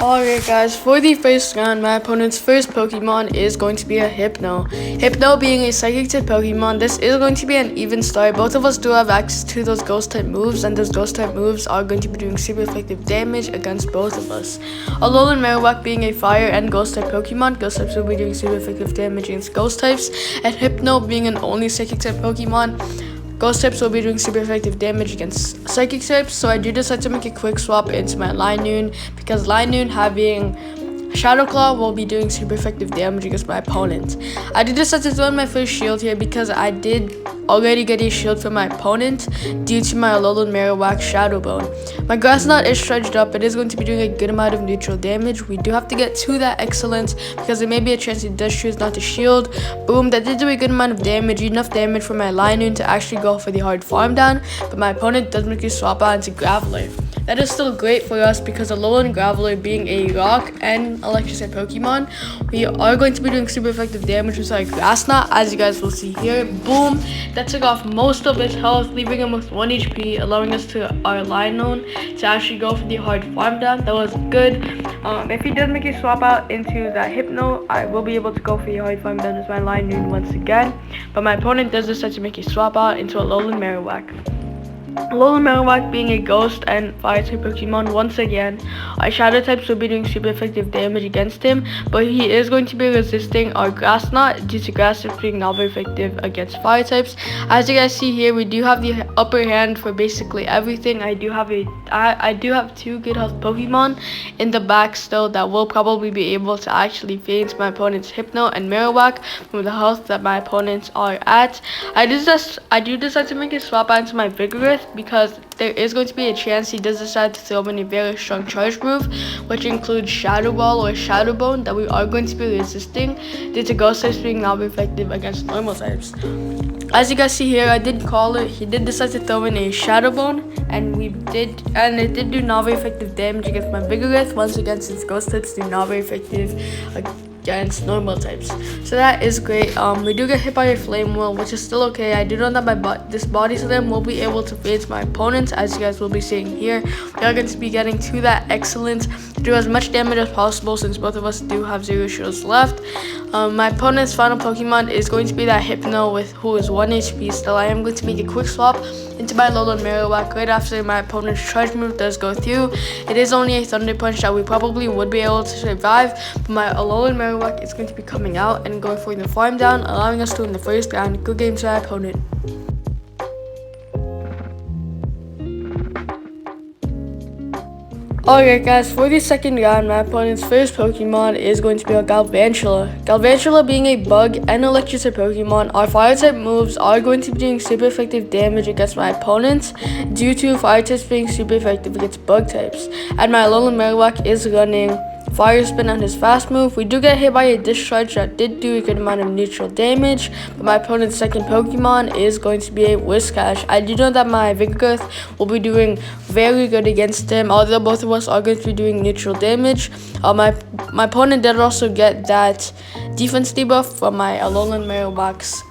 Alright guys, for the first round, my opponent's first Pokemon is going to be a Hypno. Hypno being a Psychic type Pokemon, this is going to be an even start. Both of us do have access to those Ghost type moves, and those Ghost type moves are going to be doing super effective damage against both of us. Alolan Marowak being a Fire and Ghost type Pokemon, Ghost types will be doing super effective damage against Ghost types, and Hypno being an only Psychic type Pokemon, Ghost types will be doing super effective damage against Psychic types, so I do decide to make a quick swap into my Linoon, because Linoon having Shadow Claw will be doing super effective damage against my opponent. I did decide to throw in my first shield here because I did already get a shield from my opponent due to my Alolan Marowak Shadow Bone. My Grass Knot is stretched up. It is going to be doing a good amount of neutral damage. We do have to get to that excellence because there may be a chance he does choose not to shield. Boom, that did do a good amount of damage, enough damage for my Linoon to actually go for the hard farm down, but my opponent does make a swap out into Graveler. That is still great for us because Alolan Graveler being a rock and electric type Pokemon, we are going to be doing super effective damage with our Grass Knot, as you guys will see here. Boom, that took off most of his health, leaving him with 1 HP, allowing us to our Linoon to actually go for the hard farm down. That was good. If he does make a swap out into that Hypno, I will be able to go for the hard farm down with my Linoon once again, but my opponent does decide to make a swap out into Alolan Marowak. Alolan Marowak being a Ghost and Fire type Pokemon, once again, our Shadow types will be doing super effective damage against him, but he is going to be resisting our Grass Knot due to Grass types being not very effective against Fire types. As you guys see here, we do have the upper hand for basically everything. I do have 2 good health Pokemon in the back still that will probably be able to actually phase my opponent's Hypno and Marowak from the health that my opponents are at. I do decide to make a swap out into my Vigoroth because there is going to be a chance he does decide to throw in a very strong charge move, which includes Shadow Ball or Shadow Bone that we are going to be resisting due to Ghost types being not very effective against normal types. As you guys see here, I did call it. He did decide to throw in a Shadow Bone, and it did do not very effective damage against my Vigoroth. Once again, since Ghost types do not very effective against normal types, so that is great. We do get hit by a Flame Wheel, which is still okay. I do know that this Body Slam will be able to phase my opponents, as you guys will be seeing here. We are going to be getting to that excellence to do as much damage as possible since both of us do have 0 shields left. My opponent's final Pokemon is going to be that Hypno who is 1 HP still. I am going to make a quick swap into my Alolan Marowak right after my opponent's charge move does go through. It is only a Thunder Punch that we probably would be able to survive, but my Alolan Marowak is going to be coming out and going for the farm down, allowing us to win the first round. Good game to my opponent. Alright guys, for the second round, my opponent's first Pokemon is going to be a Galvantula. Galvantula being a bug and electric type Pokemon, our Fire type moves are going to be doing super effective damage against my opponents due to Fire types being super effective against bug types. And my Alolan Marowak is running Fire Spin on his fast move. We do get hit by a Discharge that did do a good amount of neutral damage, but my opponent's second Pokemon is going to be a Whiscash. I do know that my Vigoroth will be doing very good against him, although both of us are going to be doing neutral damage. My opponent did also get that defense debuff from my Alolan Marowak's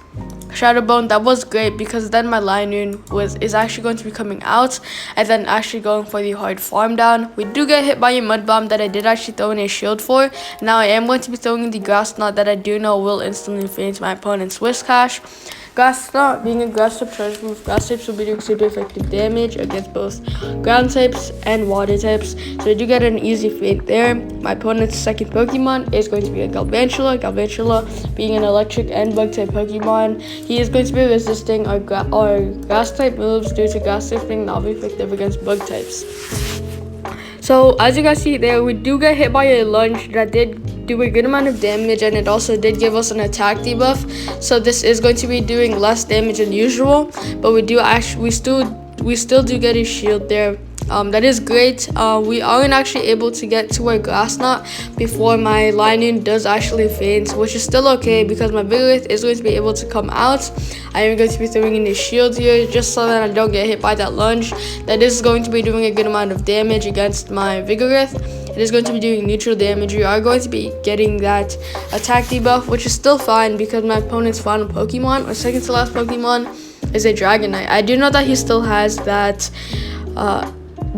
Shadow Bone. That was great because then my Linoon is actually going to be coming out and then actually going for the hard farm down. We do get hit by a Mud Bomb that I did actually throw in a shield for. Now I am going to be throwing in the Grass Knot that I do know will instantly faint my opponent's Whiscash. Grass Knot being a grass type charge move, grass types will be doing super effective damage against both ground types and water types, so we do get an easy feint there. My opponent's second Pokemon is going to be a Galvantula. Galvantula being an electric and bug type Pokemon, he is going to be resisting our grass type moves due to grass types being not very effective against bug types. So as you guys see there, we do get hit by a Lunge that did do a good amount of damage, and it also did give us an attack debuff, so this is going to be doing less damage than usual, but we still do get a shield there. That is great. We aren't actually able to get to our Grass Knot before my Linoon does actually faint, which is still okay because my Vigoroth is going to be able to come out. I am going to be throwing in a shield here just so that I don't get hit by that Lunge. That is going to be doing a good amount of damage against my Vigoroth. It is going to be doing neutral damage. We are going to be getting that attack debuff, which is still fine because my opponent's final Pokemon, or second to last Pokemon, is a Dragonite. I do know that he still has that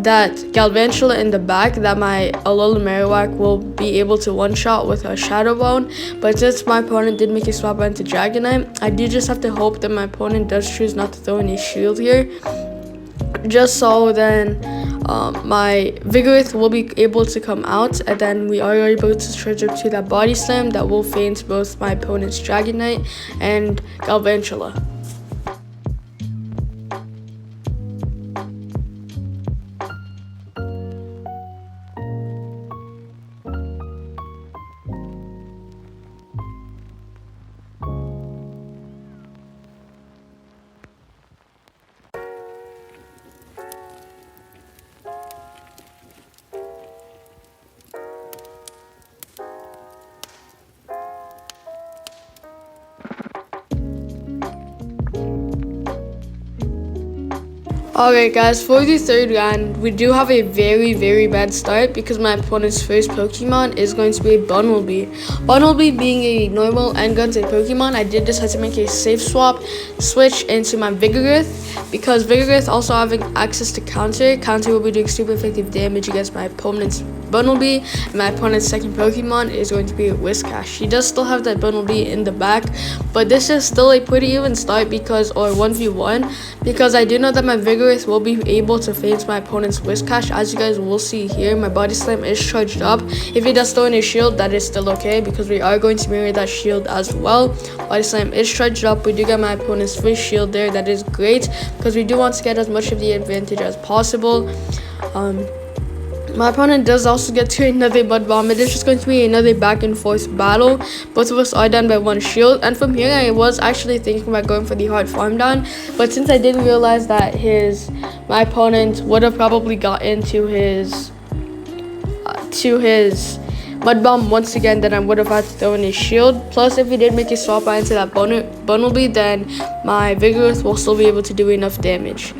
that Galvantula in the back that my Alolan Marowak will be able to one-shot with a Shadow Bone. But since my opponent did make a swap out into Dragonite, I do just have to hope that my opponent does choose not to throw any shield here. Just so then my Vigoroth will be able to come out, and then we are able to charge up to that Body Slam that will feint both my opponent's Dragonite and Galvantula. Alright guys, for the third round, we do have a very bad start because my opponent's first Pokemon is going to be a Bunnelby. Bunnelby being a normal and gun-type Pokemon, I did decide to make a safe swap, switch into my Vigoroth, because Vigoroth also having access to Counter will be doing super effective damage against my opponent's Bunnelby, and my opponent's second Pokemon is going to be a Whiscash. She does still have that Bunnelby in the back, but this is still a pretty even start because, or 1v1, because I do know that my Vigoroth will be able to feint my opponent's Whiscash. As you guys will see here, my Body Slam is charged up. If he does throw in a shield, that is still okay because we are going to mirror that shield as well. Body Slam is charged up. We do get my opponent's first shield there. That is great because we do want to get as much of the advantage as possible. My opponent does also get to another Mud Bomb. It is just going to be another back and forth battle. Both of us are down by one shield, and from here I was actually thinking about going for the hard farm down, but since I didn't realize that my opponent would have probably got into his Mud Bomb once again, then I would have had to throw in a shield. Plus, if he did make a swap out into that Bunnelby, then my Vigoroth will still be able to do enough damage.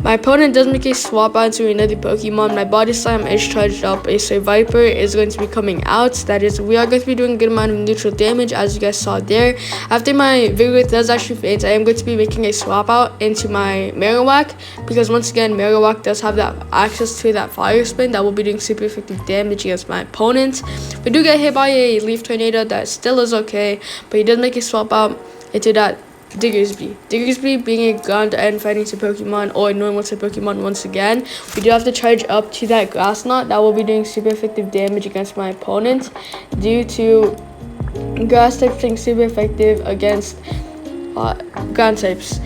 My opponent does make a swap out to another Pokemon. My Body Slam is charged up. A Survivor is going to be coming out. That is, we are going to be doing a good amount of neutral damage, as you guys saw there. After my Vigoroth does actually faint, I am going to be making a swap out into my Marowak, because once again, Marowak does have that access to that Fire Spin that will be doing super effective damage against my opponent. We do get hit by a Leaf Tornado that still is okay, but he does make a swap out into that Diggersby. Diggersby being a ground and fighting type Pokemon or a normal type Pokemon once again. We do have to charge up to that Grass Knot that will be doing super effective damage against my opponent due to Grass types being super effective against ground types.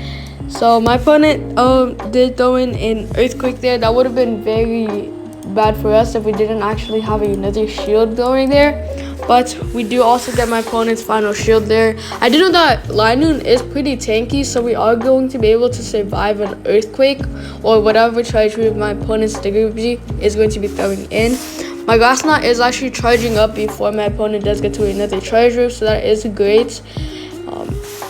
So my opponent did throw in an Earthquake there. That would have been very bad for us if we didn't actually have another shield going there. But we do also get my opponent's final shield there. I do know that Linoon is pretty tanky, so we are going to be able to survive an Earthquake or whatever charge move my opponent's Diggersby is going to be throwing in. My Grass Knot is actually charging up before my opponent does get to another charge move, so that is great.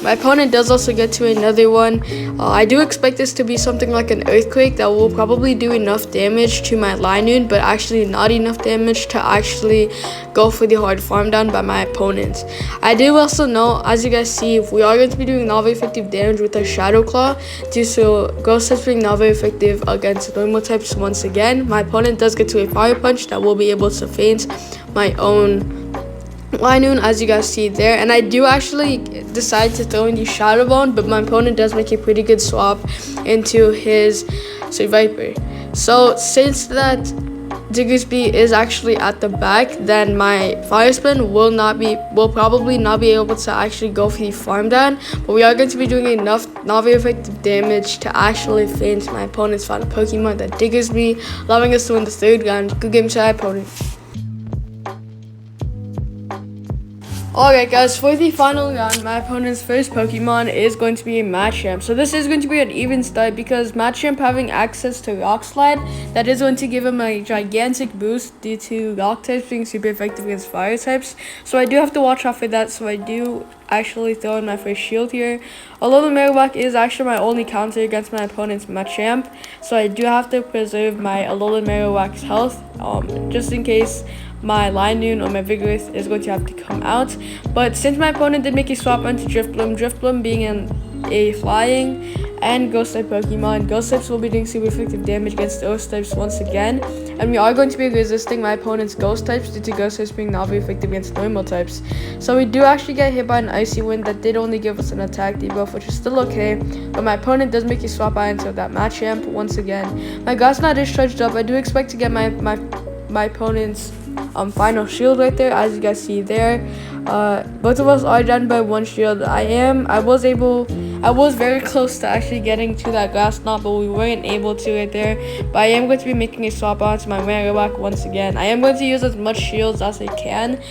My opponent does also get to another one. I do expect this to be something like an Earthquake that will probably do enough damage to my Linoon, but actually not enough damage to actually go for the hard farm down by my opponent. I do also know, as you guys see, we are going to be doing not very effective damage with our Shadow Claw due to Ghost types being not very effective against normal types once again. My opponent does get to a Fire Punch that will be able to feint my own Linoon, as you guys see there, and I do actually decide to throw in the Shadow Bone, but my opponent does make a pretty good swap into his Survivor. So since that Diggersby is actually at the back, then my Fire Spin will probably not be able to actually go for the farm down, but we are going to be doing enough not very effective damage to actually feint my opponent's final Pokemon, that Diggersby, allowing us to win the third round. Good game to our opponent. Alright guys, for the final round, my opponent's first Pokemon is going to be a Machamp. So this is going to be an even start because Machamp having access to Rock Slide, that is going to give him a gigantic boost due to Rock types being super effective against Fire types. So I do have to watch out for that, so I do actually throw in my first shield here. Although the Marowak is actually my only counter against my opponent's Machamp, so I do have to preserve my Alolan Marowak's health, just in case my Linoon or my Vigoroth is going to have to come out. But since my opponent did make a swap onto Drifbloom, Drifbloom being an a flying and ghost type Pokemon. Ghost types will be doing super effective damage against those types once again, and we are going to be resisting my opponent's ghost types due to ghost types being not very effective against normal types. So we do actually get hit by an icy wind that did only give us an attack debuff, which is still okay, but my opponent does make a swap out into that Machamp once again. My Grass Knot is charged up. I do expect to get my opponent's final shield right there, as you guys see there. Both of us are down by 1 shield. I was very close to actually getting to that Grass Knot, but we weren't able to right there. But I am going to be making a swap out to my Marowak once again. I am going to use as much shields as I can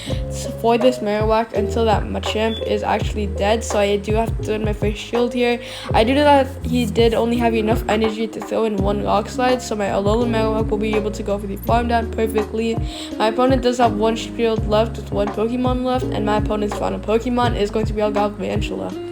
for this Marowak until that Machamp is actually dead. So I do have to throw in my first shield here. I do know that he did only have enough energy to throw in 1 Rock Slide, so my Alolan Marowak will be able to go for the farm down perfectly. My opponent does have 1 shield left with 1 Pokemon left, and my opponent's final Pokemon is going to be our Galvantula.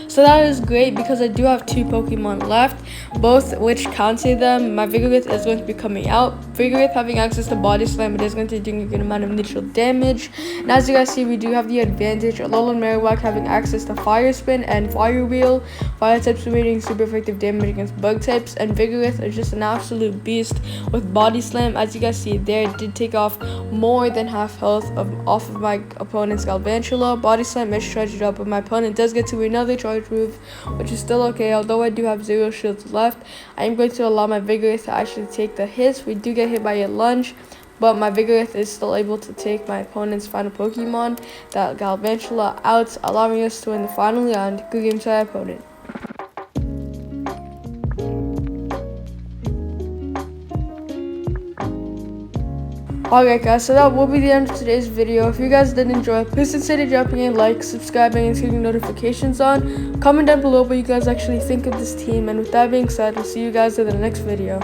So that is great because I do have 2 Pokemon left, both which counted them. My Vigoroth is going to be coming out. Vigoroth having access to Body Slam, it is going to be doing a good amount of neutral damage. And as you guys see, we do have the advantage. Alolan Marowak having access to Fire Spin and Fire Wheel. Fire types are doing super effective damage against bug types, and Vigoroth is just an absolute beast with Body Slam. As you guys see there, it did take off more than half health off of my opponent's Galvantula. Body Slam is charged up, but my opponent does get to another charge move, which is still okay. Although I do have 0 shields left, I am going to allow my Vigoroth to actually take the hits. We do get hit by a lunge, but my Vigoroth is still able to take my opponent's final Pokemon, that Galvantula, out, allowing us to win the final round. Good game to our opponent. Alright guys, so that will be the end of today's video. If you guys did enjoy, please consider dropping a like, subscribing, and turning notifications on. Comment down below what you guys actually think of this team. And with that being said, we'll see you guys in the next video.